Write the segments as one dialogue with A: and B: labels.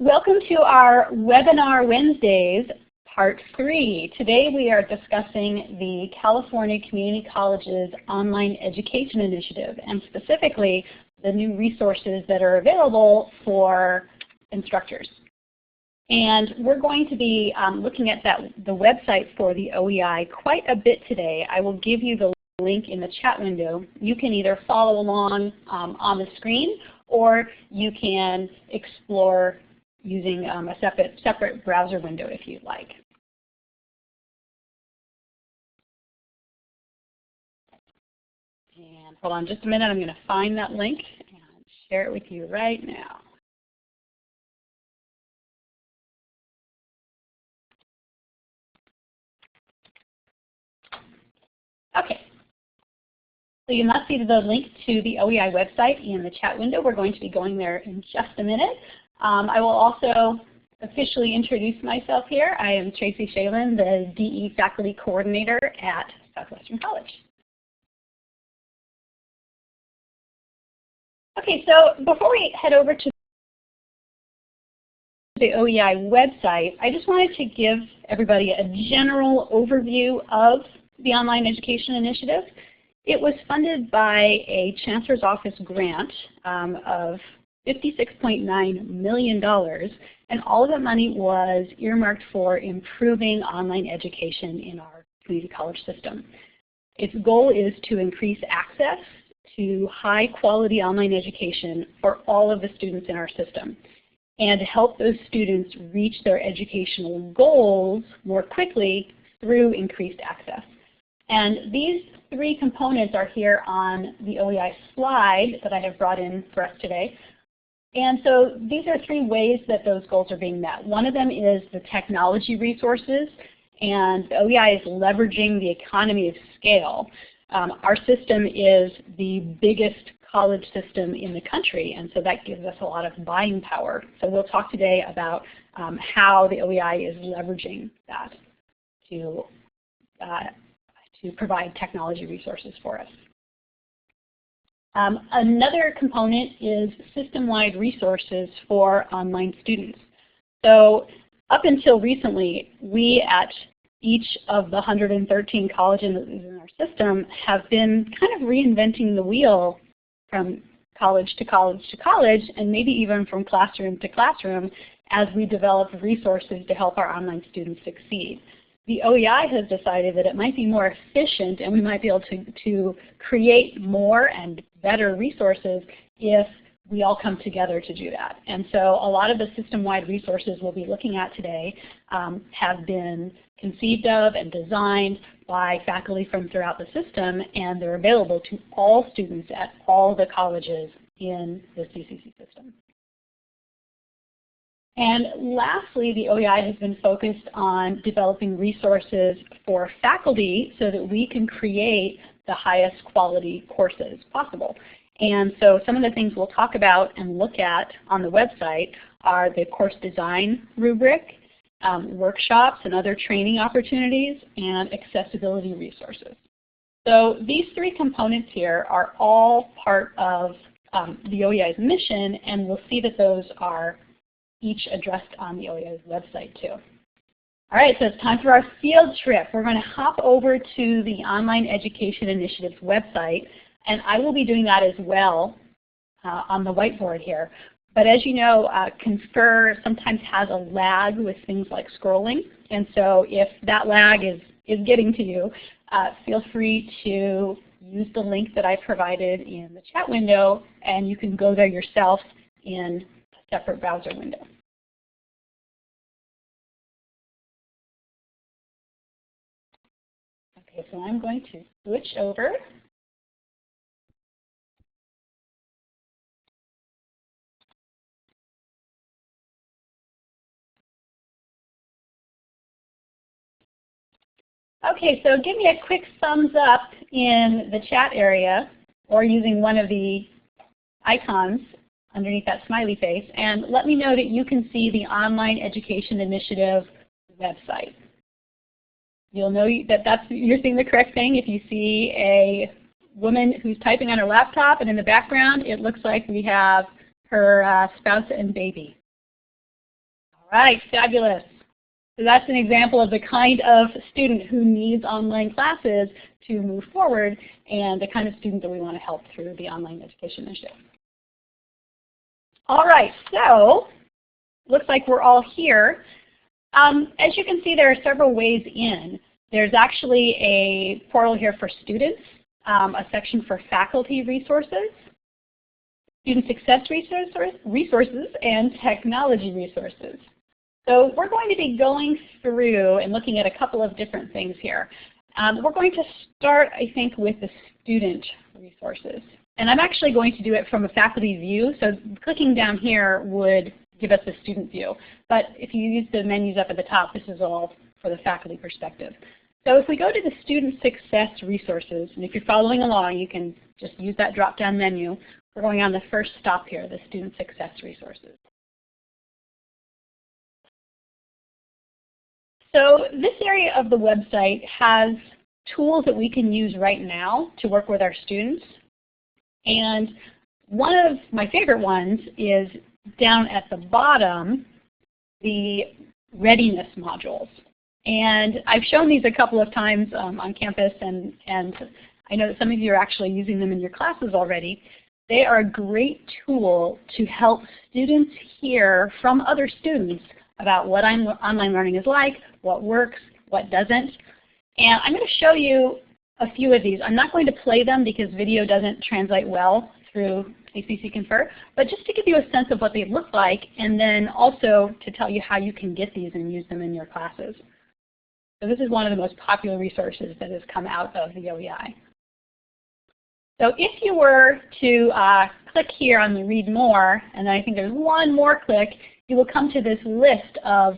A: Welcome to our Webinar Wednesdays, Part 3. Today we are discussing the California Community Colleges Online Education Initiative, and specifically the new resources that are available for instructors. And we're going to be looking at the website for the OEI quite a bit today. I will give you the link in the chat window. You can either follow along on the screen, or you can explore using a separate browser window if you'd like. And hold on just a minute, I'm going to find that link and share it with you right now. Okay. So you must see the link to the OEI website in the chat window. We're going to be going there in just a minute. I will also officially introduce myself here. I am Tracy Schaelen, the DE Faculty Coordinator at Southwestern College. Okay, so before we head over to the OEI website, I just wanted to give everybody a general overview of the Online Education Initiative. It was funded by a Chancellor's Office grant of $56.9 million, and all of the money was earmarked for improving online education in our community college system. Its goal is to increase access to high-quality online education for all of the students in our system, and to help those students reach their educational goals more quickly through increased access. And these three components are here on the OEI slide that I have brought in for us today. And so these are three ways that those goals are being met. One of them is the technology resources, and the OEI is leveraging the economy of scale. Our system is the biggest college system in the country, and so that gives us a lot of buying power. So we'll talk today about how the OEI is leveraging that to provide technology resources for us. Another component is system-wide resources for online students. So up until recently, we at each of the 113 colleges in our system have been kind of reinventing the wheel from college to college to college, and maybe even from classroom to classroom as we develop resources to help our online students succeed. The OEI has decided that it might be more efficient and we might be able to create more and better resources if we all come together to do that. And so a lot of the system-wide resources we'll be looking at today have been conceived of and designed by faculty from throughout the system, and they're available to all students at all the colleges in the CCC system. And lastly, the OEI has been focused on developing resources for faculty so that we can create the highest quality courses possible. And so some of the things we'll talk about and look at on the website are the course design rubric, workshops and other training opportunities, and accessibility resources. So these three components here are all part of the OEI's mission, and we'll see that those are each addressed on the OEI's website too. All right, so it's time for our field trip. We're going to hop over to the Online Education Initiative's website, and I will be doing that as well on the whiteboard here. But as you know, Confer sometimes has a lag with things like scrolling, and so if that lag is getting to you, feel free to use the link that I provided in the chat window, and you can go there yourself in a separate browser window. Okay, so I'm going to switch over. Okay, so give me a quick thumbs up in the chat area or using one of the icons underneath that smiley face, and let me know that you can see the Online Education Initiative website. You'll know that you're seeing the correct thing if you see a woman who's typing on her laptop, and in the background it looks like we have her spouse and baby. Right, fabulous. So that's an example of the kind of student who needs online classes to move forward and the kind of student that we want to help through the online education initiative. All right, so looks like we're all here. As you can see, there are several ways in. There's actually a portal here for students, a section for faculty resources, student success resources, and technology resources. So we're going to be going through and looking at a couple of different things here. We're going to start, I think, with the student resources. And I'm actually going to do it from a faculty view, so clicking down here would give us a student view. But if you use the menus up at the top, this is all for the faculty perspective. So if we go to the student success resources, and if you're following along, you can just use that drop-down menu. We're going on the first stop here, the student success resources. So this area of the website has tools that we can use right now to work with our students. And one of my favorite ones is down at the bottom, the readiness modules. And I've shown these a couple of times on campus, and I know that some of you are actually using them in your classes already. They are a great tool to help students hear from other students about what online learning is like, what works, what doesn't. And I'm going to show you a few of these. I'm not going to play them because video doesn't translate well through CCC Confer, but just to give you a sense of what they look like, and then also to tell you how you can get these and use them in your classes. So this is one of the most popular resources that has come out of the OEI. So if you were to click here on the Read More, and then I think there's one more click, you will come to this list of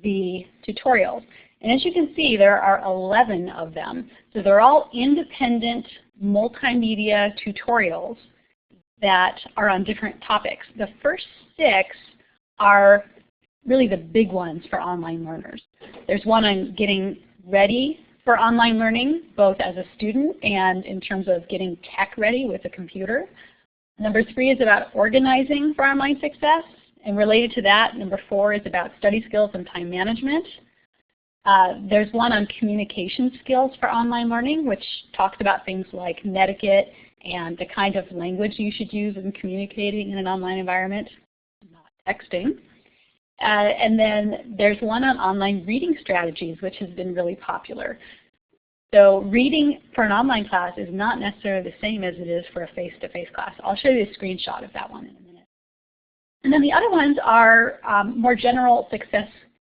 A: the tutorials. And as you can see, there are 11 of them. So they're all independent multimedia tutorials that are on different topics. The first 6 are really the big ones for online learners. There's one on getting ready for online learning, both as a student and in terms of getting tech ready with a computer. Number 3 is about organizing for online success. And related to that, number 4 is about study skills and time management. There's one on communication skills for online learning, which talks about things like netiquette and the kind of language you should use in communicating in an online environment, not texting. And then there's one on online reading strategies, which has been really popular. So reading for an online class is not necessarily the same as it is for a face-to-face class. I'll show you a screenshot of that one in a minute. And then the other ones are more general success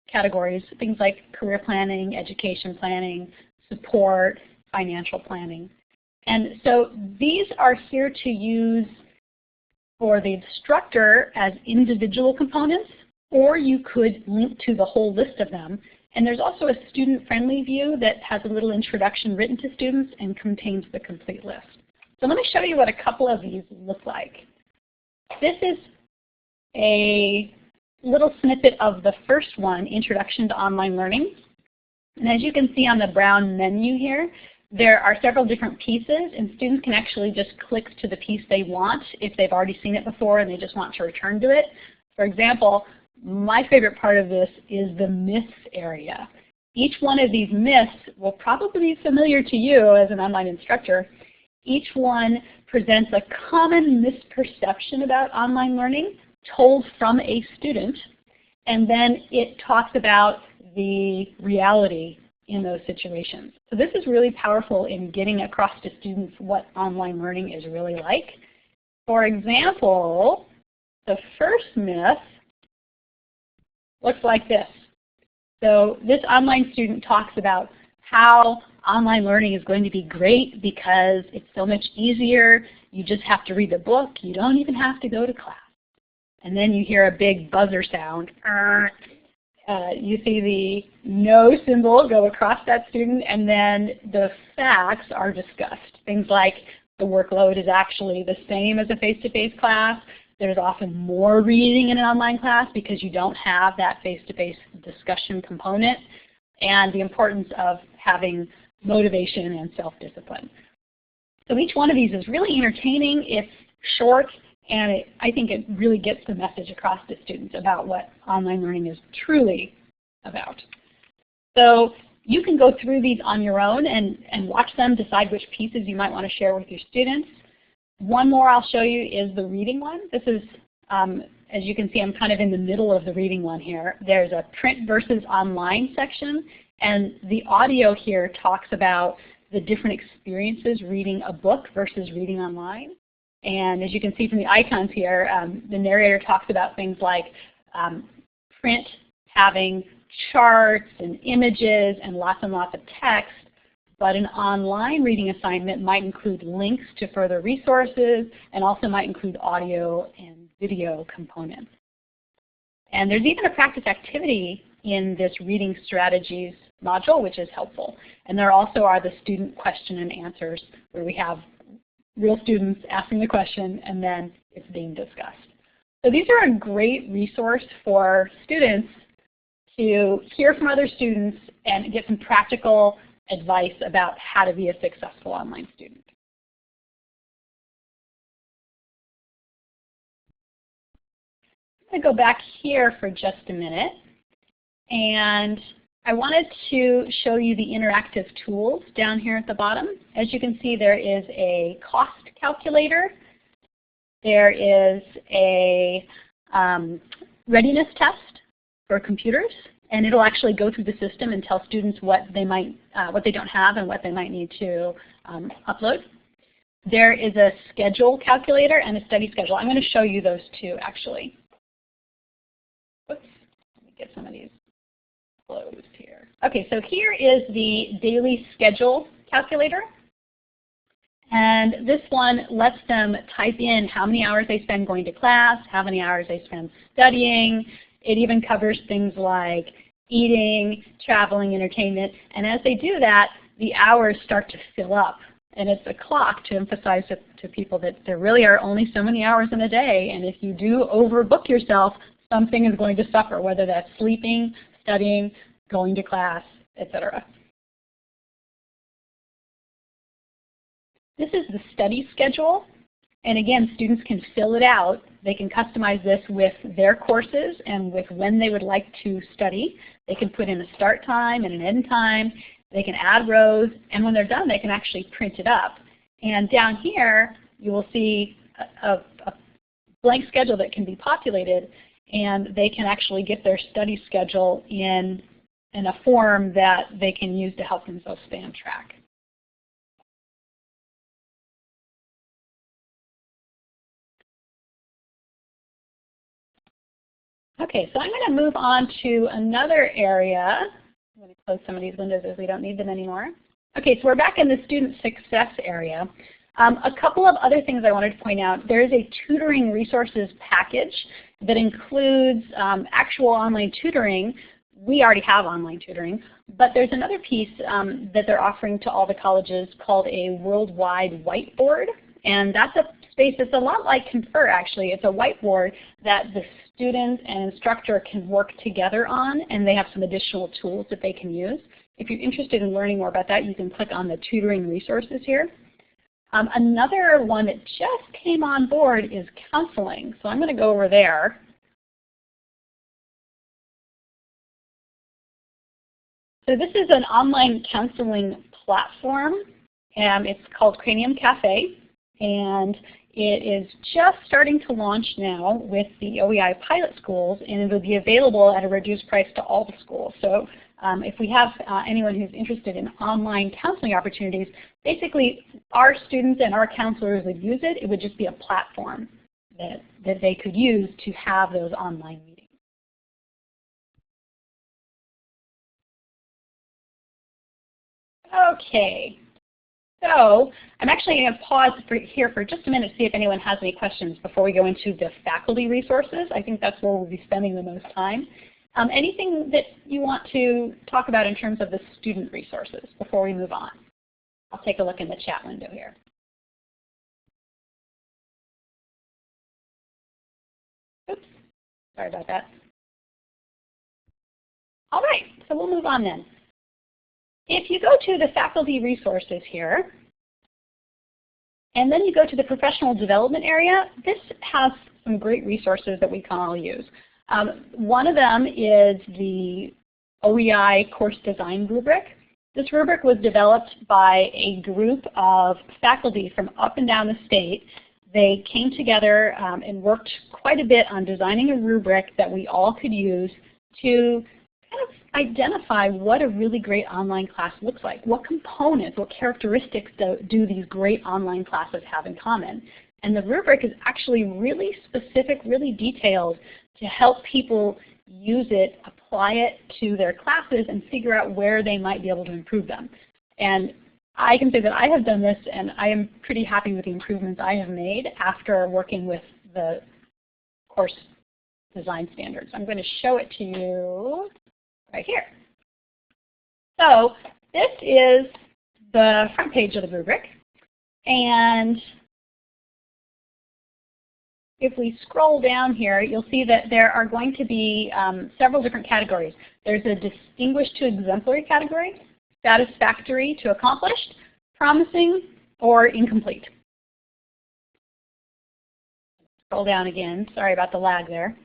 A: categories, things like career planning, education planning, support, financial planning. And so these are here to use for the instructor as individual components, or you could link to the whole list of them. And there's also a student-friendly view that has a little introduction written to students and contains the complete list. So let me show you what a couple of these look like. This is a little snippet of the first one, Introduction to Online Learning. And as you can see on the brown menu here, there are several different pieces, and students can actually just click to the piece they want if they've already seen it before and they just want to return to it. For example, my favorite part of this is the myths area. Each one of these myths will probably be familiar to you as an online instructor. Each one presents a common misperception about online learning told from a student, and then it talks about the reality in those situations. So this is really powerful in getting across to students what online learning is really like. For example, the first myth looks like this. So this online student talks about how online learning is going to be great because it's so much easier. You just have to read the book. You don't even have to go to class. And then you hear a big buzzer sound. You see the no symbol go across that student, and then the facts are discussed. Things like the workload is actually the same as a face-to-face class. There's often more reading in an online class because you don't have that face-to-face discussion component, and the importance of having motivation and self-discipline. So each one of these is really entertaining. It's short, and I think it really gets the message across to students about what online learning is truly about. So you can go through these on your own and watch them, decide which pieces you might want to share with your students. One more I'll show you is the reading one. This is, as you can see, I'm kind of in the middle of the reading one here. There's a print versus online section, and the audio here talks about the different experiences reading a book versus reading online. And as you can see from the icons here, the narrator talks about things like print having charts and images and lots of text, but an online reading assignment might include links to further resources and also might include audio and video components. And there's even a practice activity in this reading strategies module, which is helpful. And there also are the student question and answers, where we have real students asking the question and then it's being discussed. So these are a great resource for students to hear from other students and get some practical advice about how to be a successful online student. I'm going to go back here for just a minute, and I wanted to show you the interactive tools down here at the bottom. As you can see, there is a cost calculator. There is a readiness test for computers, and it'll actually go through the system and tell students what they don't have and what they might need to upload. There is a schedule calculator and a study schedule. I'm going to show you those two actually. Oops, let me get some of these closed here. Okay, so here is the daily schedule calculator. And this one lets them type in how many hours they spend going to class, how many hours they spend studying. It even covers things like eating, traveling, entertainment. And as they do that, the hours start to fill up. And it's a clock to emphasize to people that there really are only so many hours in a day. And if you do overbook yourself, something is going to suffer, whether that's sleeping, studying, going to class, etc. This is the study schedule. And again, students can fill it out. They can customize this with their courses and with when they would like to study. They can put in a start time and an end time. They can add rows. And when they're done, they can actually print it up. And down here, you will see a blank schedule that can be populated. And they can actually get their study schedule in a form that they can use to help themselves stay on track. Okay, so I'm going to move on to another area. I'm going to close some of these windows as we don't need them anymore. Okay, so we're back in the student success area. A couple of other things I wanted to point out. There is a tutoring resources package that includes actual online tutoring. We already have online tutoring, but there's another piece that they're offering to all the colleges called a worldwide whiteboard. And that's a space that's a lot like Confer, actually. It's a whiteboard that the student and instructor can work together on, and they have some additional tools that they can use. If you're interested in learning more about that, you can click on the tutoring resources here. Another one that just came on board is counseling. So I'm going to go over there. So this is an online counseling platform, and it's called Cranium Cafe. And it is just starting to launch now with the OEI pilot schools, and it will be available at a reduced price to all the schools. So if we have anyone who's interested in online counseling opportunities, basically our students and our counselors would use it. It would just be a platform that they could use to have those online meetings. Okay. So I'm actually going to pause here for just a minute to see if anyone has any questions before we go into the faculty resources. I think that's where we'll be spending the most time. Anything that you want to talk about in terms of the student resources before we move on? I'll take a look in the chat window here. Oops, sorry about that. All right, so we'll move on then. If you go to the faculty resources here, And then you go to the professional development area. This has some great resources that we can all use. One of them is the OEI course design rubric. This rubric was developed by a group of faculty from up and down the state. They came together and worked quite a bit on designing a rubric that we all could use to kind of identify what a really great online class looks like. What components, what characteristics do these great online classes have in common? And the rubric is actually really specific, really detailed to help people use it, apply it to their classes, and figure out where they might be able to improve them. And I can say that I have done this, and I am pretty happy with the improvements I have made after working with the course design standards. I'm going to show it to you right here. So this is the front page of the rubric, and if we scroll down here, you'll see that there are going to be several different categories. There's a distinguished to exemplary category, satisfactory to accomplished, promising, or incomplete. Scroll down again. Sorry about the lag there.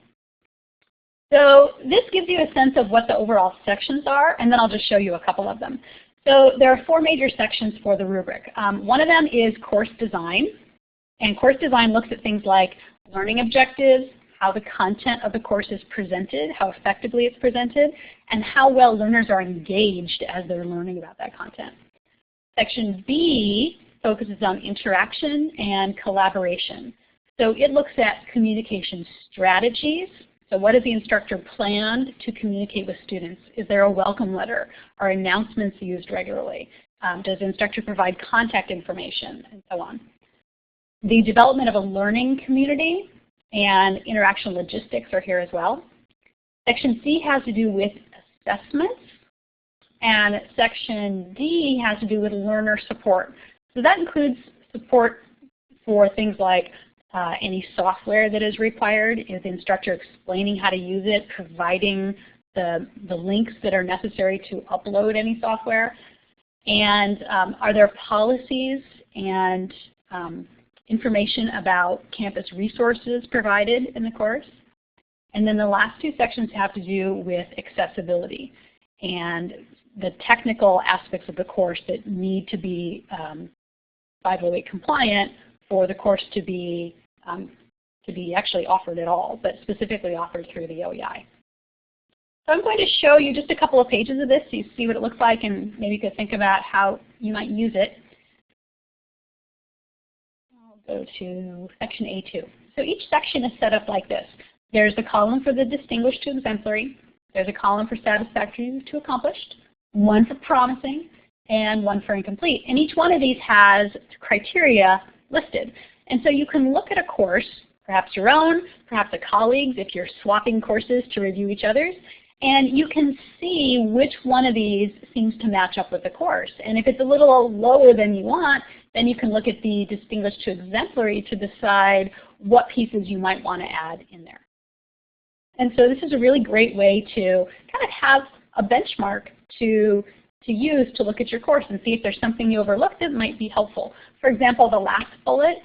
A: So this gives you a sense of what the overall sections are, and then I'll just show you a couple of them. So there are 4 major sections for the rubric. One of them is course design, and course design looks at things like learning objectives, how the content of the course is presented, how effectively it's presented, and how well learners are engaged as they're learning about that content. Section B focuses on interaction and collaboration. So it looks at communication strategies. So what has the instructor planned to communicate with students? Is there a welcome letter? Are announcements used regularly? Does the instructor provide contact information, and so on? The development of a learning community and interaction logistics are here as well. Section C has to do with assessments, and Section D has to do with learner support. So that includes support for things like any software that is required, is the instructor explaining how to use it, providing the links that are necessary to upload any software, and are there policies and information about campus resources provided in the course. And then the last 2 sections have to do with accessibility and the technical aspects of the course that need to be 508 compliant for the course to be actually offered at all, but specifically offered through the OEI. So I'm going to show you just a couple of pages of this so you see what it looks like, and maybe you could think about how you might use it. Go to section A2. So each section is set up like this. There's a column for the distinguished to exemplary. There's a column for satisfactory to accomplished, one for promising, and one for incomplete. And each one of these has criteria listed. And so you can look at a course, perhaps your own, perhaps a colleague's if you're swapping courses to review each other's, and you can see which one of these seems to match up with the course. And if it's a little lower than you want, then you can look at the distinguished to exemplary to decide what pieces you might want to add in there. And so this is a really great way to kind of have a benchmark to use to look at your course and see if there's something you overlooked that might be helpful. For example, the last bullet,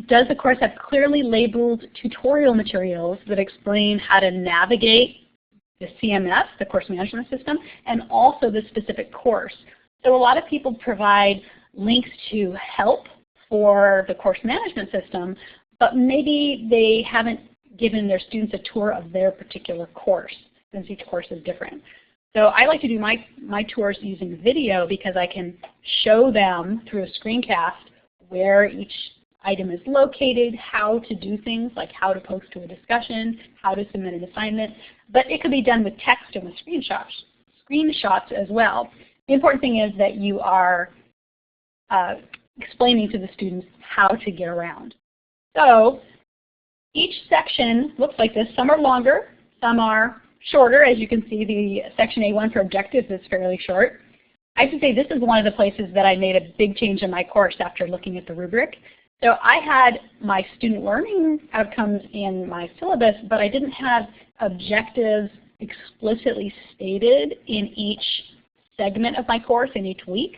A: does the course have clearly labeled tutorial materials that explain how to navigate the CMS, the course management system, and also the specific course? So a lot of people provide links to help for the course management system, but maybe they haven't given their students a tour of their particular course, since each course is different. So I like to do my tours using video because I can show them through a screencast where each item is located, how to do things like how to post to a discussion, how to submit an assignment, but it could be done with text and with screenshots as well. The important thing is that you are explaining to the students how to get around. So each section looks like this. Some are longer, some are shorter. As you can see, the section A1 for objectives is fairly short. I have to say this is one of the places that I made a big change in my course after looking at the rubric. So I had my student learning outcomes in my syllabus, but I didn't have objectives explicitly stated in each segment of my course in each week.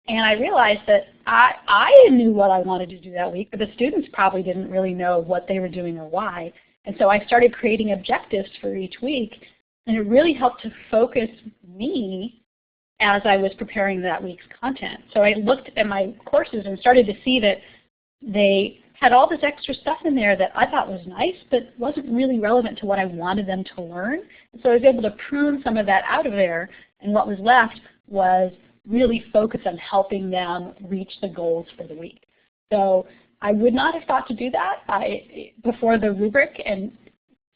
A: And I realized that I knew what I wanted to do that week, but the students probably didn't really know what they were doing or why. And so I started creating objectives for each week, and it really helped to focus me as I was preparing that week's content. So I looked at my courses and started to see that they had all this extra stuff in there that I thought was nice, but wasn't really relevant to what I wanted them to learn. And so I was able to prune some of that out of there, and what was left was really focus on helping them reach the goals for the week. So I would not have thought to do that before the rubric, and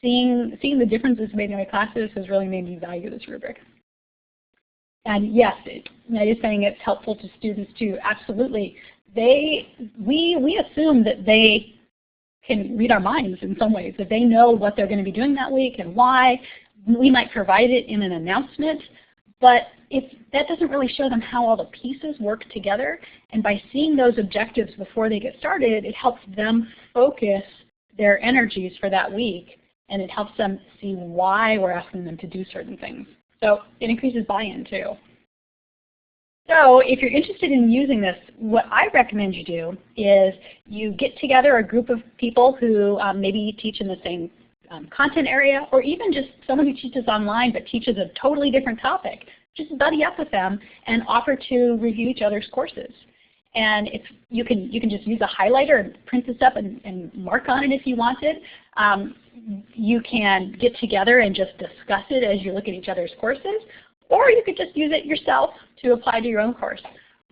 A: seeing the differences made in my classes has really made me value this rubric. And yes, Ned is saying it's helpful to students too. Absolutely. We assume that they can read our minds in some ways, that they know what they're going to be doing that week and why. We might provide it in an announcement, but that doesn't really show them how all the pieces work together. And by seeing those objectives before they get started, it helps them focus their energies for that week, and it helps them see why we're asking them to do certain things. So it increases buy-in too. So if you're interested in using this, what I recommend you do is you get together a group of people who maybe teach in the same content area, or even just someone who teaches online but teaches a totally different topic. Just buddy up with them and offer to review each other's courses. And you can just use a highlighter and print this up and mark on it if you wanted. You can get together and just discuss it as you look at each other's courses, or you could just use it yourself to apply to your own course.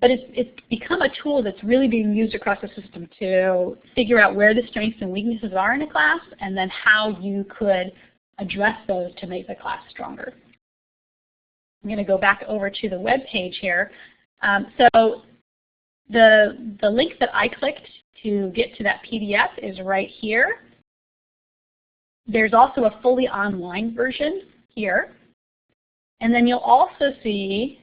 A: But it's become a tool that's really being used across the system to figure out where the strengths and weaknesses are in a class, and then how you could address those to make the class stronger. I'm going to go back over to the web page here. So the link that I clicked to get to that PDF is right here. There's also a fully online version here. And then you'll also see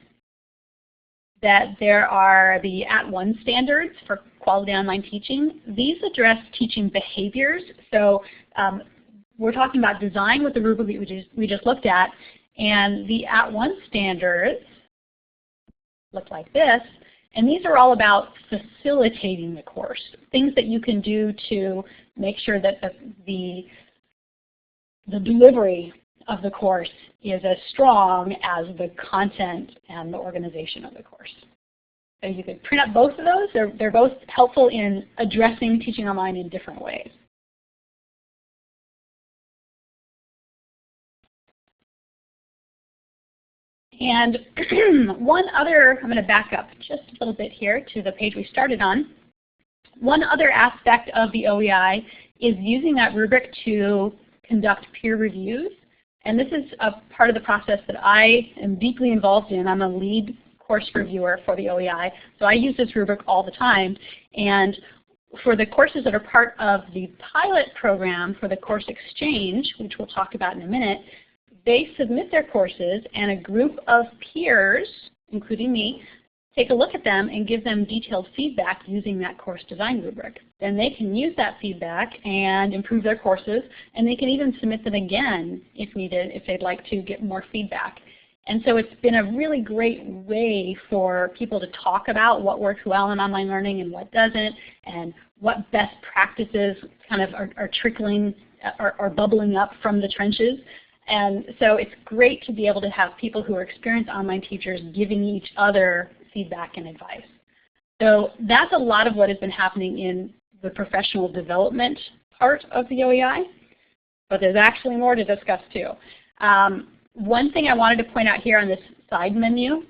A: that there are the @1 standards for quality online teaching. These address teaching behaviors. So we're talking about design with the rubric we just looked at, and the @1 standards look like this. And these are all about facilitating the course, things that you can do to make sure that the delivery of the course is as strong as the content and the organization of the course. So you could print up both of those. They're both helpful in addressing teaching online in different ways. And one other, I'm going to back up just a little bit here to the page we started on. One other aspect of the OEI is using that rubric to conduct peer reviews. And this is a part of the process that I am deeply involved in. I'm a lead course reviewer for the OEI, so I use this rubric all the time. And for the courses that are part of the pilot program for the course exchange, which we'll talk about in a minute, they submit their courses, and a group of peers, including me, take a look at them and give them detailed feedback using that course design rubric. Then they can use that feedback and improve their courses, and they can even submit them again if needed, if they'd like to get more feedback. And so it's been a really great way for people to talk about what works well in online learning and what doesn't, and what best practices kind of are trickling or bubbling up from the trenches. And so it's great to be able to have people who are experienced online teachers giving each other feedback and advice. So that's a lot of what has been happening in the professional development part of the OEI, but there's actually more to discuss too. One thing I wanted to point out here on this side menu,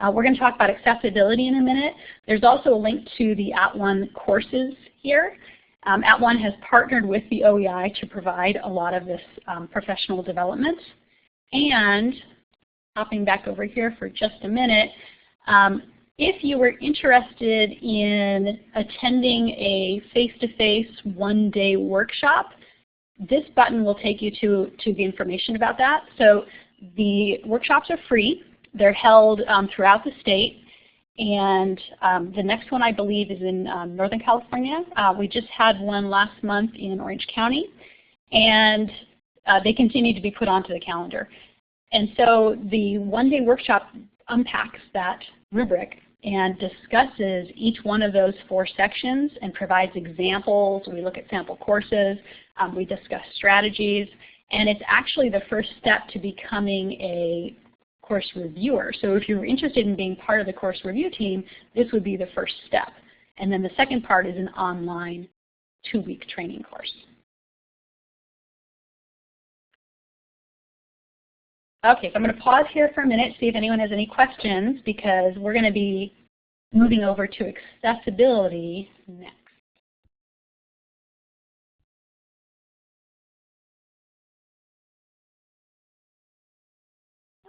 A: we're going to talk about accessibility in a minute. There's also a link to the @1 courses here. @1 has partnered with the OEI to provide a lot of this professional development. And hopping back over here for just a minute, if you were interested in attending a face-to-face one-day workshop, this button will take you to the information about that. So the workshops are free. They're held throughout the state. And the next one, I believe, is in Northern California. We just had one last month in Orange County, and they continue to be put onto the calendar. And so the one-day workshop unpacks that rubric and discusses each one of those 4 sections and provides examples. We look at sample courses, we discuss strategies, and it's actually the first step to becoming a course reviewer. So if you're interested in being part of the course review team, this would be the first step. And then the second part is an online 2-week training course. Okay, so I'm going to pause here for a minute, see if anyone has any questions, because we're going to be moving over to accessibility next.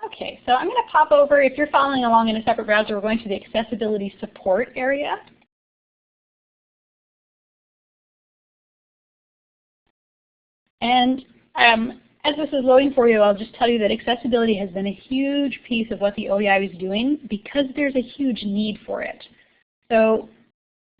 A: Okay, so I'm going to pop over. If you're following along in a separate browser, we're going to the accessibility support area. And as this is loading for you, I'll just tell you that accessibility has been a huge piece of what the OEI is doing because there's a huge need for it. So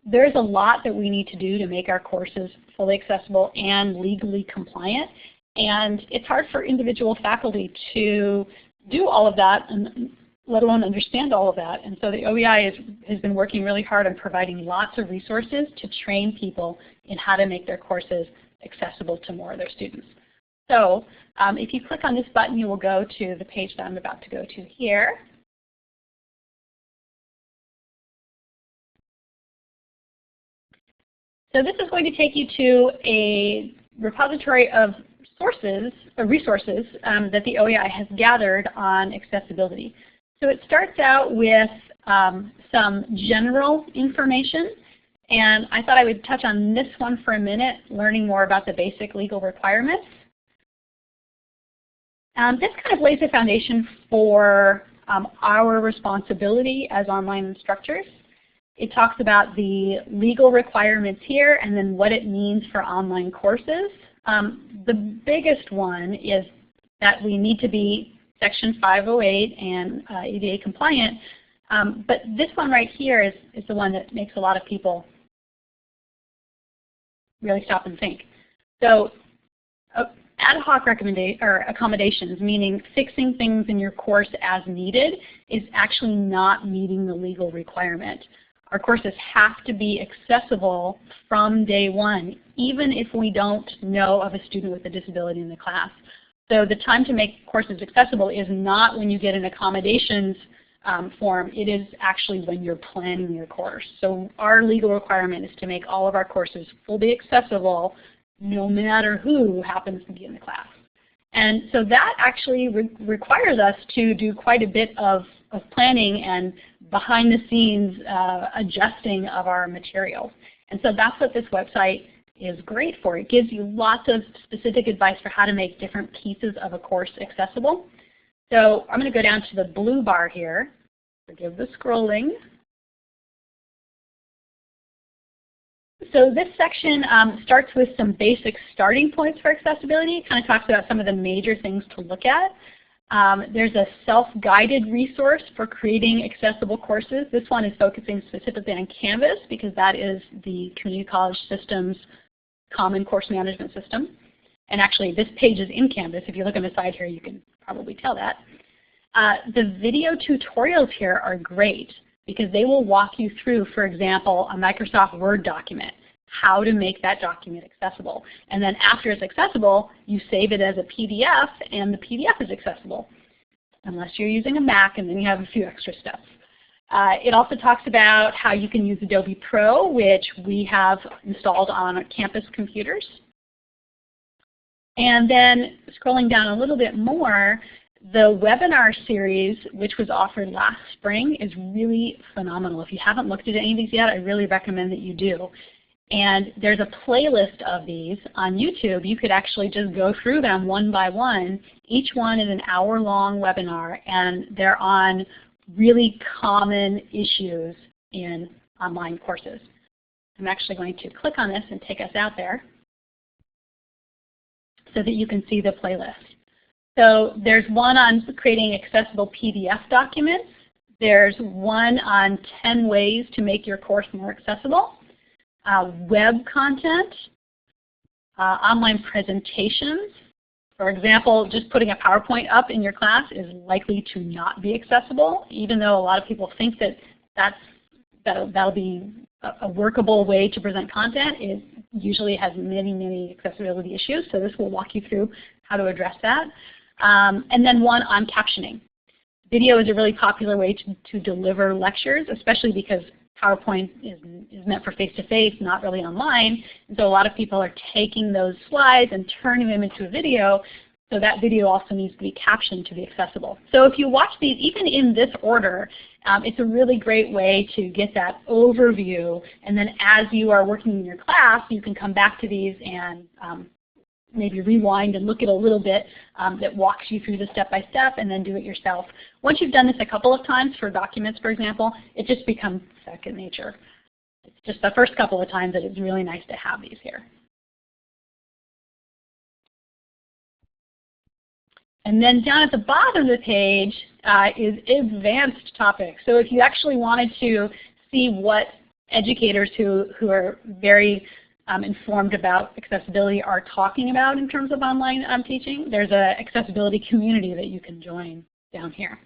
A: there's a lot that we need to do to make our courses fully accessible and legally compliant. And it's hard for individual faculty to do all of that, and let alone understand all of that. And so the OEI has been working really hard on providing lots of resources to train people in how to make their courses accessible to more of their students. So if you click on this button, you will go to the page that I'm about to go to here. So this is going to take you to a repository of resources that the OEI has gathered on accessibility. So it starts out with some general information. And I thought I would touch on this one for a minute, learning more about the basic legal requirements. This kind of lays a foundation for our responsibility as online instructors. It talks about the legal requirements here and then what it means for online courses. The biggest one is that we need to be Section 508 and ADA compliant. But this one right here is the one that makes a lot of people really stop and think. So ad hoc accommodations, meaning fixing things in your course as needed, is actually not meeting the legal requirement. Our courses have to be accessible from day one, even if we don't know of a student with a disability in the class. So the time to make courses accessible is not when you get an accommodations form, it is actually when you're planning your course. So our legal requirement is to make all of our courses fully accessible no matter who happens to be in the class. And so that actually requires us to do quite a bit of planning and behind the scenes adjusting of our materials. And so that's what this website is great for. It gives you lots of specific advice for how to make different pieces of a course accessible. So I'm going to go down to the blue bar here. Forgive the scrolling. So this section starts with some basic starting points for accessibility. It kind of talks about some of the major things to look at. There's a self-guided resource for creating accessible courses. This one is focusing specifically on Canvas because that is the community college system's common course management system. And actually this page is in Canvas. If you look on the side here, you can probably tell that. The video tutorials here are great because they will walk you through, for example, a Microsoft Word document, how to make that document accessible. And then after it's accessible, you save it as a PDF, and the PDF is accessible, unless you're using a Mac, and then you have a few extra steps. It also talks about how you can use Adobe Pro, which we have installed on campus computers. And then scrolling down a little bit more, the webinar series, which was offered last spring, is really phenomenal. If you haven't looked at any of these yet, I really recommend that you do. And there's a playlist of these on YouTube. You could actually just go through them one by one. Each one is an hour-long webinar, and they're on really common issues in online courses. I'm actually going to click on this and take us out there so that you can see the playlist. So there's one on creating accessible PDF documents. There's one on 10 ways to make your course more accessible. Web content, online presentations. For example, just putting a PowerPoint up in your class is likely to not be accessible, even though a lot of people think that that'll be a workable way to present content. It usually has many accessibility issues, so this will walk you through how to address that. And then one on captioning. Video is a really popular way to deliver lectures, especially because PowerPoint is meant for face-to-face, not really online. And so a lot of people are taking those slides and turning them into a video, so that video also needs to be captioned to be accessible. So if you watch these, even in this order, it's a really great way to get that overview, and then as you are working in your class, you can come back to these and maybe rewind and look at a little bit that walks you through the step-by-step, and then do it yourself. Once you've done this a couple of times for documents, for example, it just becomes second nature. It's just the first couple of times that it's really nice to have these here. And then down at the bottom of the page is advanced topics. So if you actually wanted to see what educators who are very informed about accessibility are talking about in terms of online teaching, there's an accessibility community that you can join down here.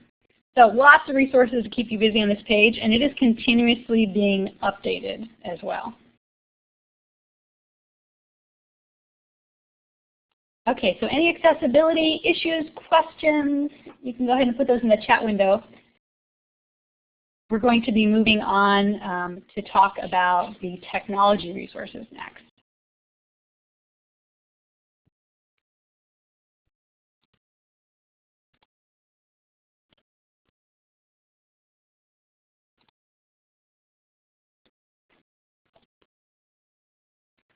A: So lots of resources to keep you busy on this page, and it is continuously being updated as well. Okay, so any accessibility issues, questions, you can go ahead and put those in the chat window. We're going to be moving on to talk about the technology resources next.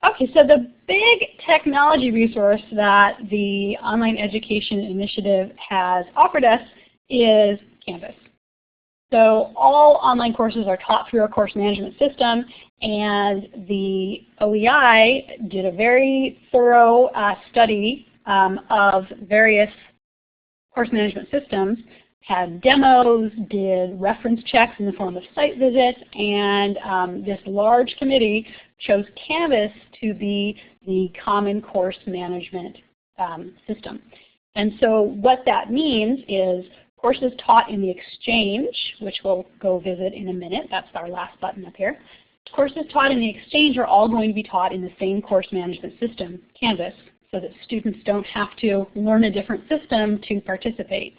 A: Okay, so the big technology resource that the Online Education Initiative has offered us is Canvas. So all online courses are taught through a course management system, and the OEI did a very thorough study of various course management systems, had demos, did reference checks in the form of site visits, and this large committee chose Canvas to be the common course management system. And so what that means is courses taught in the Exchange, which we'll go visit in a minute, that's our last button up here. Courses taught in the Exchange are all going to be taught in the same course management system, Canvas, so that students don't have to learn a different system to participate.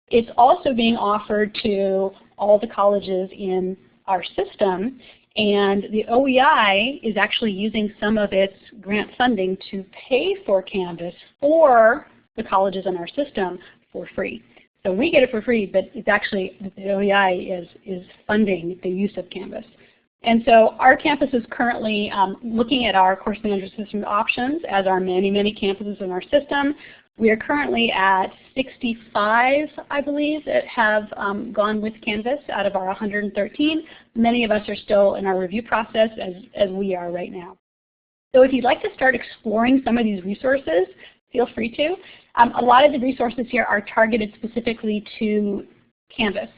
A: It's also being offered to all the colleges in our system, and the OEI is actually using some of its grant funding to pay for Canvas for the colleges in our system for free. So we get it for free, but it's actually, the OEI is funding the use of Canvas. And so our campus is currently looking at our course management system options, as are many campuses in our system. We are currently at 65, I believe, that have gone with Canvas out of our 113. Many of us are still in our review process, as we are right now. So if you'd like to start exploring some of these resources, feel free to. A lot of the resources here are targeted specifically to Canvas.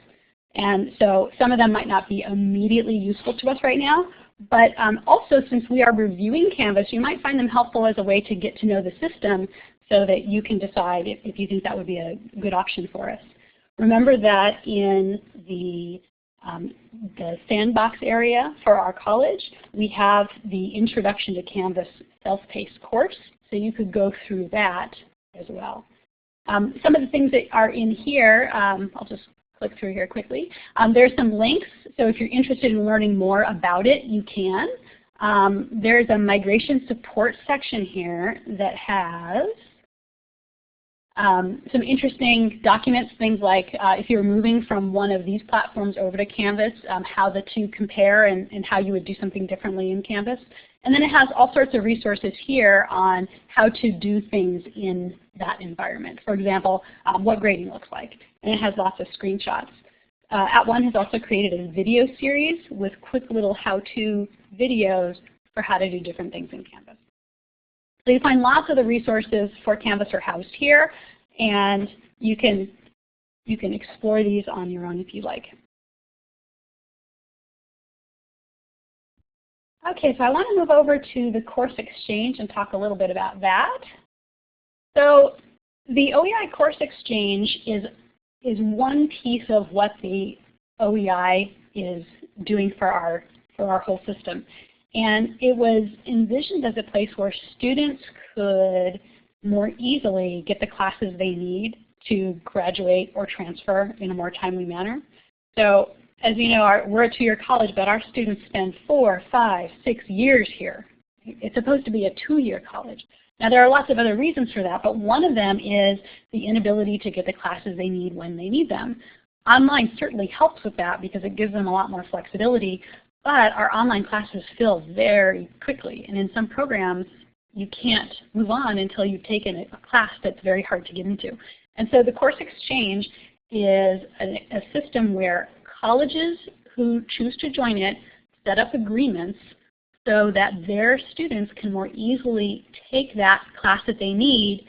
A: And so some of them might not be immediately useful to us right now, but also since we are reviewing Canvas, you might find them helpful as a way to get to know the system so that you can decide if you think that would be a good option for us. Remember that in the sandbox area for our college, we have the Introduction to Canvas self-paced course, so you could go through that as well. Some of the things that are in here, I'll just click through here quickly. There's some links, so if you're interested in learning more about it, you can. There's a migration support section here that has some interesting documents, things like if you're moving from one of these platforms over to Canvas, how the two compare and how you would do something differently in Canvas. And then it has all sorts of resources here on how to do things in that environment. For example, what grading looks like. And it has lots of screenshots. @ONE has also created a video series with quick little how-to videos for how to do different things in Canvas. So you find lots of the resources for Canvas are housed here, and you can explore these on your own if you like. Okay, so I want to move over to the Course Exchange and talk a little bit about that. So the OEI Course Exchange is one piece of what the OEI is doing for our whole system. And it was envisioned as a place where students could more easily get the classes they need to graduate or transfer in a more timely manner. So as you know, we're a two-year college, but our students spend 4, 5, 6 years here. It's supposed to be a 2-year college. Now there are lots of other reasons for that, but one of them is the inability to get the classes they need when they need them. Online certainly helps with that because it gives them a lot more flexibility, but our online classes fill very quickly, and in some programs you can't move on until you've taken a class that's very hard to get into. And so the course exchange is a system where colleges who choose to join it set up agreements so that their students can more easily take that class that they need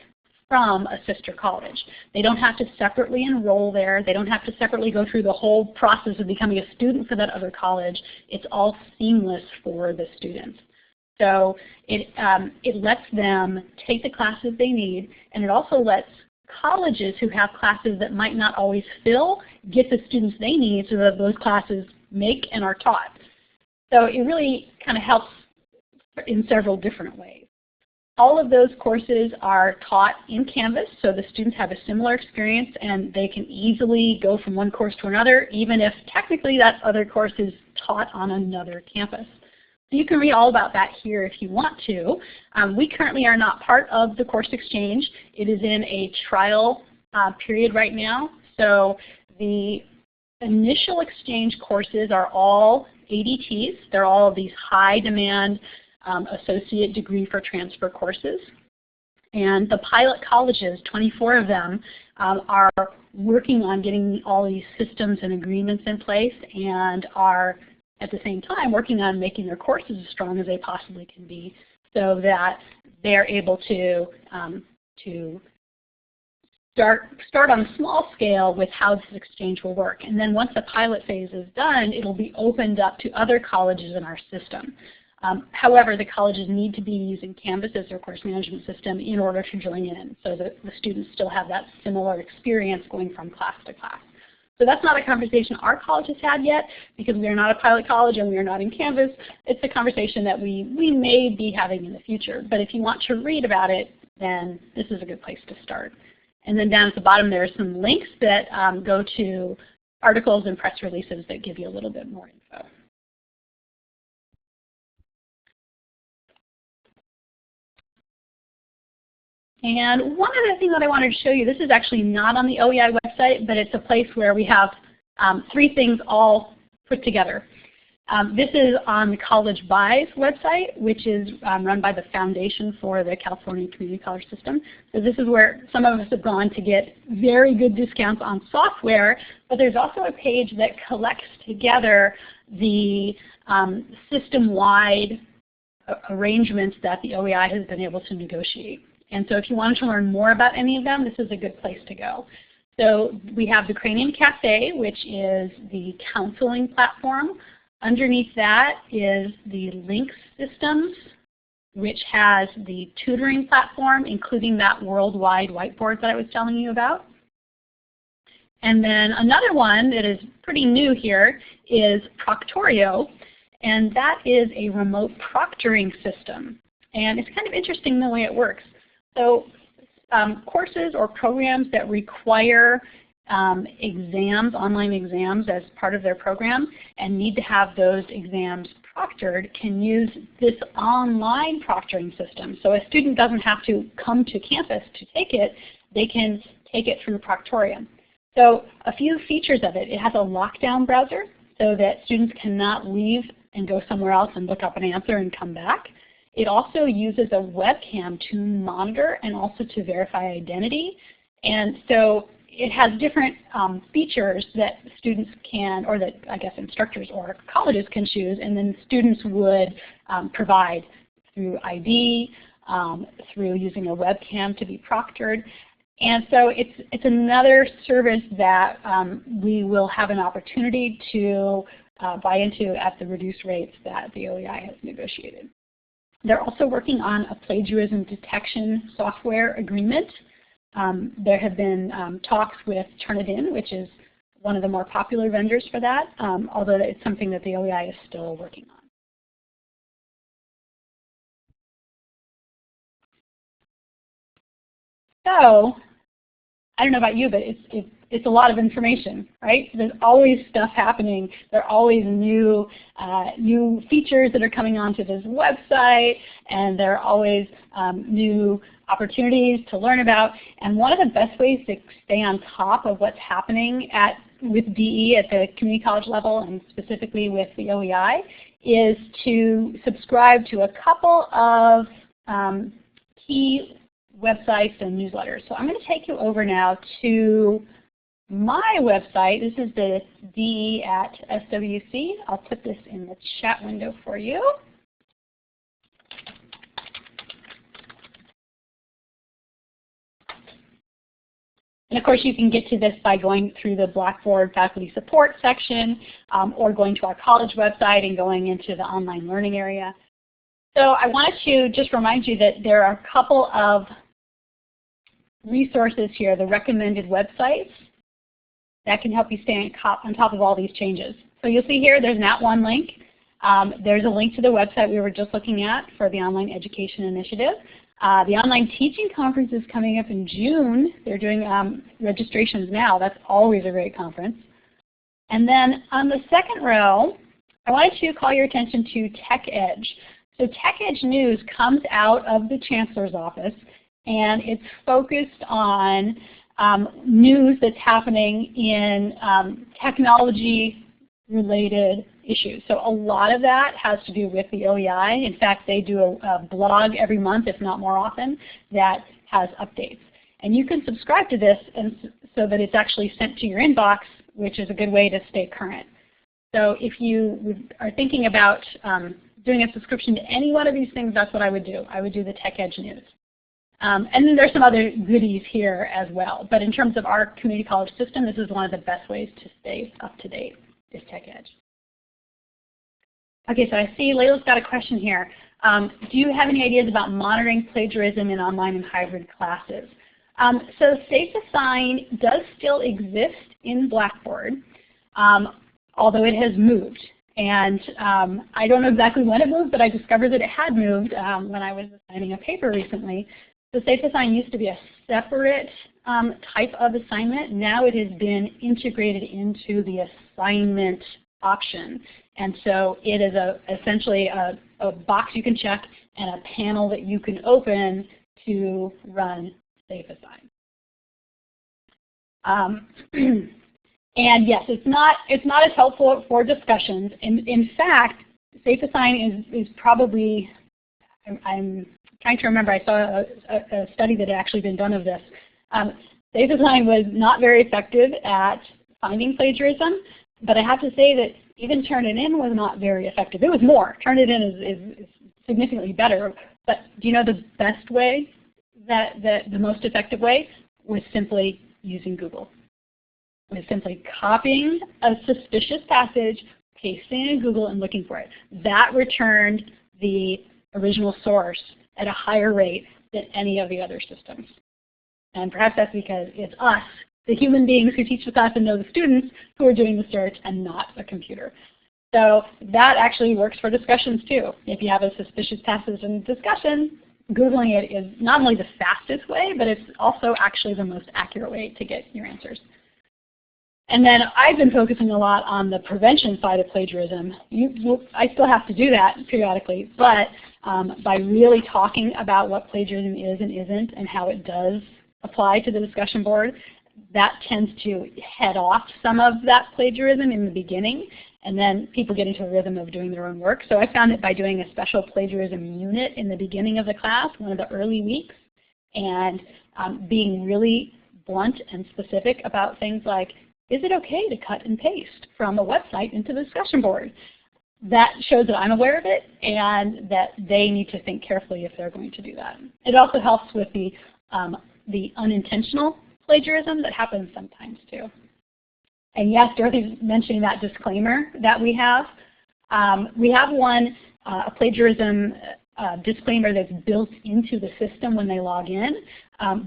A: from a sister college. They don't have to separately enroll there. They don't have to separately go through the whole process of becoming a student for that other college. It's all seamless for the students. So it lets them take the classes they need, and it also lets colleges who have classes that might not always fill get the students they need so that those classes make and are taught. So it really kind of helps in several different ways. All of those courses are taught in Canvas, so the students have a similar experience and they can easily go from one course to another, even if technically that other course is taught on another campus. So you can read all about that here if you want to. We currently are not part of the course exchange. It is in a trial period right now. So the initial exchange courses are all ADTs. They're all these high demand associate degree for transfer courses. And the pilot colleges, 24 of them, are working on getting all these systems and agreements in place and are at the same time working on making their courses as strong as they possibly can be so that they're able to start on a small scale with how this exchange will work. And then once the pilot phase is done, it'll be opened up to other colleges in our system. However, the colleges need to be using Canvas as their course management system in order to join in, so that the students still have that similar experience going from class to class. So that's not a conversation our college has had yet because we are not a pilot college and we are not in Canvas. It's a conversation that we may be having in the future. But if you want to read about it, then this is a good place to start. And then down at the bottom there are some links that go to articles and press releases that give you a little bit more info. And one other thing that I wanted to show you, this is actually not on the OEI website, but it's a place where we have 3 things all put together. This is on the College Buys website, which is run by the Foundation for the California Community College System. So this is where some of us have gone to get very good discounts on software, but there's also a page that collects together the system-wide arrangements that the OEI has been able to negotiate. And so if you wanted to learn more about any of them, this is a good place to go. So we have the Cranium Cafe, which is the counseling platform. Underneath that is the Links Systems, which has the tutoring platform, including that worldwide whiteboard that I was telling you about. And then another one that is pretty new here is Proctorio, and that is a remote proctoring system. And it's kind of interesting the way it works. So courses or programs that require exams, online exams as part of their program and need to have those exams proctored can use this online proctoring system. So a student doesn't have to come to campus to take it, they can take it through Proctorium. So a few features of it. It has a lockdown browser so that students cannot leave and go somewhere else and look up an answer and come back. It also uses a webcam to monitor and also to verify identity. And so it has different features that students can, or that I guess instructors or colleges can choose, and then students would provide through ID, through using a webcam to be proctored. And so it's another service that we will have an opportunity to buy into at the reduced rates that the OEI has negotiated. They're also working on a plagiarism detection software agreement. There have been talks with Turnitin, which is one of the more popular vendors for that, although it's something that the OEI is still working on. So, I don't know about you, but it's a lot of information, right? There's always stuff happening. There are always new features that are coming onto this website, and there are always new opportunities to learn about. And one of the best ways to stay on top of what's happening with DE at the community college level, and specifically with the OEI, is to subscribe to a couple of key websites and newsletters. So I'm going to take you over now to my website. This is the DE at SWC. I'll put this in the chat window for you. And of course, you can get to this by going through the Blackboard faculty support section, or going to our college website and going into the online learning area. So I wanted to just remind you that there are a couple of resources here, the recommended websites, that can help you stay on top of all these changes. So you'll see here there's an @ONE link. There's a link to the website we were just looking at for the Online Education Initiative. The Online Teaching Conference is coming up in June. They're doing registrations now. That's always a great conference. And then on the second row, I wanted to call your attention to TechEdge. So TechEdge News comes out of the Chancellor's Office, and it's focused on news that's happening in technology-related issues. So a lot of that has to do with the OEI. In fact, they do a blog every month, if not more often, that has updates. And you can subscribe to this so that it's actually sent to your inbox, which is a good way to stay current. So if you are thinking about doing a subscription to any one of these things, that's what I would do. I would do the TechEdge News. And then there's some other goodies here as well. But in terms of our community college system, this is one of the best ways to stay up to date, is TechEdge. Okay, so I see Layla's got a question here. Do you have any ideas about monitoring plagiarism in online and hybrid classes? So SafeAssign does still exist in Blackboard, although it has moved. And I don't know exactly when it moved, but I discovered that it had moved when I was assigning a paper recently. So SafeAssign used to be a separate type of assignment. Now it has been integrated into the assignment option. And so it is essentially a box you can check and a panel that you can open to run SafeAssign. And yes, it's not as helpful for discussions. In fact, SafeAssign is probably, I'm trying to remember, I saw a study that had actually been done of this. SafeAssign was not very effective at finding plagiarism, but I have to say that even Turnitin was not very effective. It was more. Turnitin is significantly better, but do you know the best way, the most effective way, was simply using Google. Was simply copying a suspicious passage, pasting it in Google, and looking for it. That returned the original source at a higher rate than any of the other systems. And perhaps that's because it's us, the human beings who teach the class and know the students, who are doing the search and not a computer. So that actually works for discussions too. If you have a suspicious passage in discussion, Googling it is not only the fastest way, but it's also actually the most accurate way to get your answers. And then I've been focusing a lot on the prevention side of plagiarism. I still have to do that periodically, but by really talking about what plagiarism is and isn't and how it does apply to the discussion board, that tends to head off some of that plagiarism in the beginning, and then people get into a rhythm of doing their own work. So I found that by doing a special plagiarism unit in the beginning of the class, one of the early weeks, and being really blunt and specific about things like, is it okay to cut and paste from a website into the discussion board? That shows that I'm aware of it and that they need to think carefully if they're going to do that. It also helps with the unintentional plagiarism that happens sometimes too. And yes, Dorothy's mentioning that disclaimer that we have. We have one, a plagiarism disclaimer that's built into the system when they log in,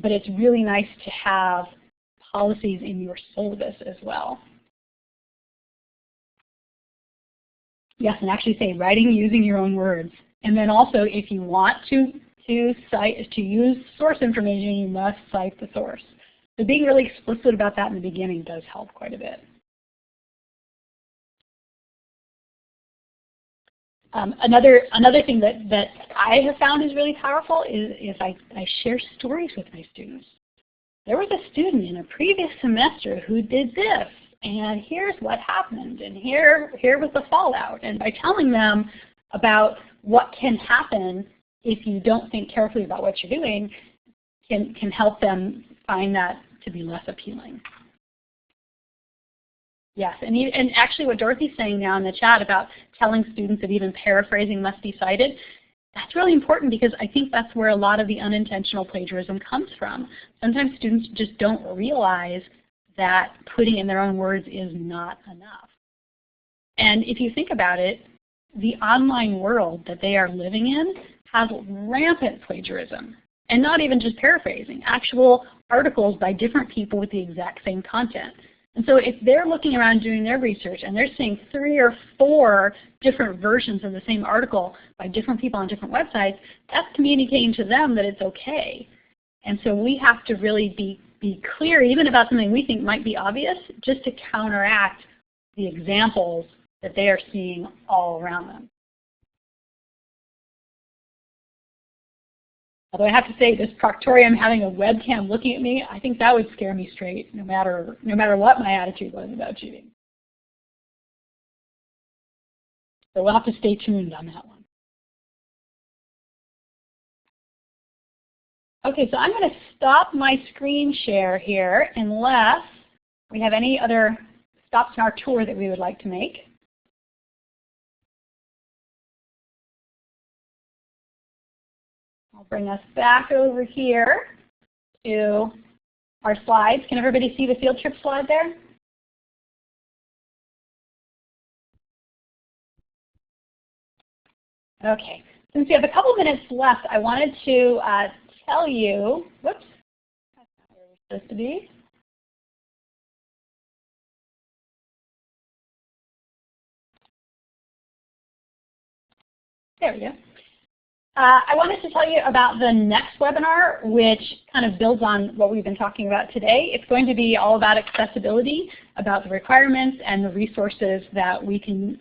A: but it's really nice to have policies in your syllabus as well. Yes, and actually say writing using your own words. And then also, if you want to use source information, you must cite the source. So being really explicit about that in the beginning does help quite a bit. Another thing that I have found is really powerful is I share stories with my students. There was a student in a previous semester who did this, and here's what happened, and here was the fallout. And by telling them about what can happen if you don't think carefully about what you're doing, can help them find that to be less appealing. Yes, and actually what Dorothy's saying now in the chat about telling students that even paraphrasing must be cited, that's really important because I think that's where a lot of the unintentional plagiarism comes from. Sometimes students just don't realize that putting in their own words is not enough. And if you think about it, the online world that they are living in has rampant plagiarism. And not even just paraphrasing, actual articles by different people with the exact same content. And so if they're looking around doing their research and they're seeing 3 or 4 different versions of the same article by different people on different websites, that's communicating to them that it's okay. And so we have to really be clear even about something we think might be obvious, just to counteract the examples that they are seeing all around them. Although I have to say, this proctorium having a webcam looking at me, I think that would scare me straight, no matter what my attitude was about cheating. So we'll have to stay tuned on that one. Okay, so I'm going to stop my screen share here unless we have any other stops in our tour that we would like to make. I'll bring us back over here to our slides. Can everybody see the field trip slide there? Okay, since we have a couple minutes left, I wanted to tell you, whoops, that's not where we're supposed to be. There we go. I wanted to tell you about the next webinar, which kind of builds on what we've been talking about today. It's going to be all about accessibility, about the requirements and the resources that we can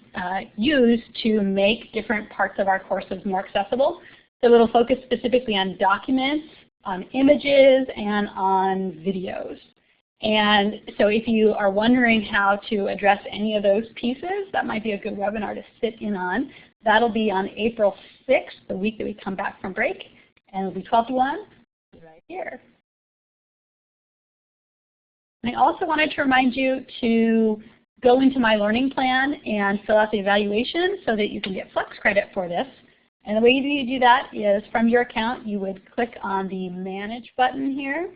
A: use to make different parts of our courses more accessible. So it'll focus specifically on documents, on images, and on videos. And so if you are wondering how to address any of those pieces, that might be a good webinar to sit in on. That'll be on April 6th, the week that we come back from break, and it'll be 12 to 1 right here. And I also wanted to remind you to go into my learning plan and fill out the evaluation so that you can get flex credit for this. And the way you do that is from your account, you would click on the Manage button here,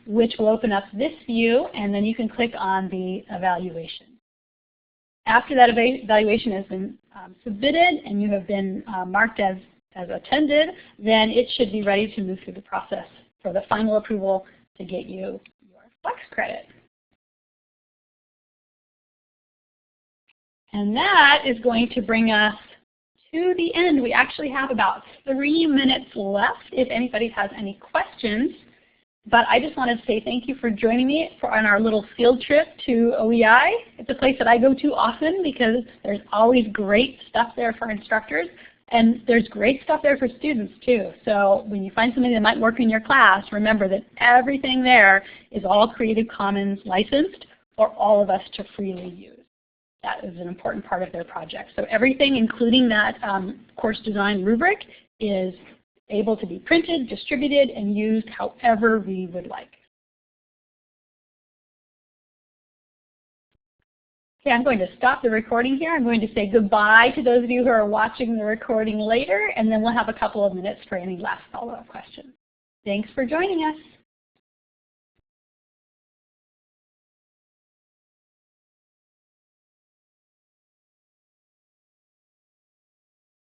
A: which will open up this view, and then you can click on the evaluation. After that evaluation has been submitted and you have been marked as attended, then it should be ready to move through the process for the final approval to get you your flex credit. And that is going to bring us to the end. We actually have about 3 minutes left if anybody has any questions. But I just wanted to say thank you for joining me on our little field trip to OEI. It's a place that I go to often because there's always great stuff there for instructors, and there's great stuff there for students too. So when you find something that might work in your class, remember that everything there is all Creative Commons licensed for all of us to freely use. That is an important part of their project. So everything, including that course design rubric, is able to be printed, distributed, and used however we would like. Okay, I'm going to stop the recording here. I'm going to say goodbye to those of you who are watching the recording later, and then we'll have a couple of minutes for any last follow-up questions. Thanks for joining us.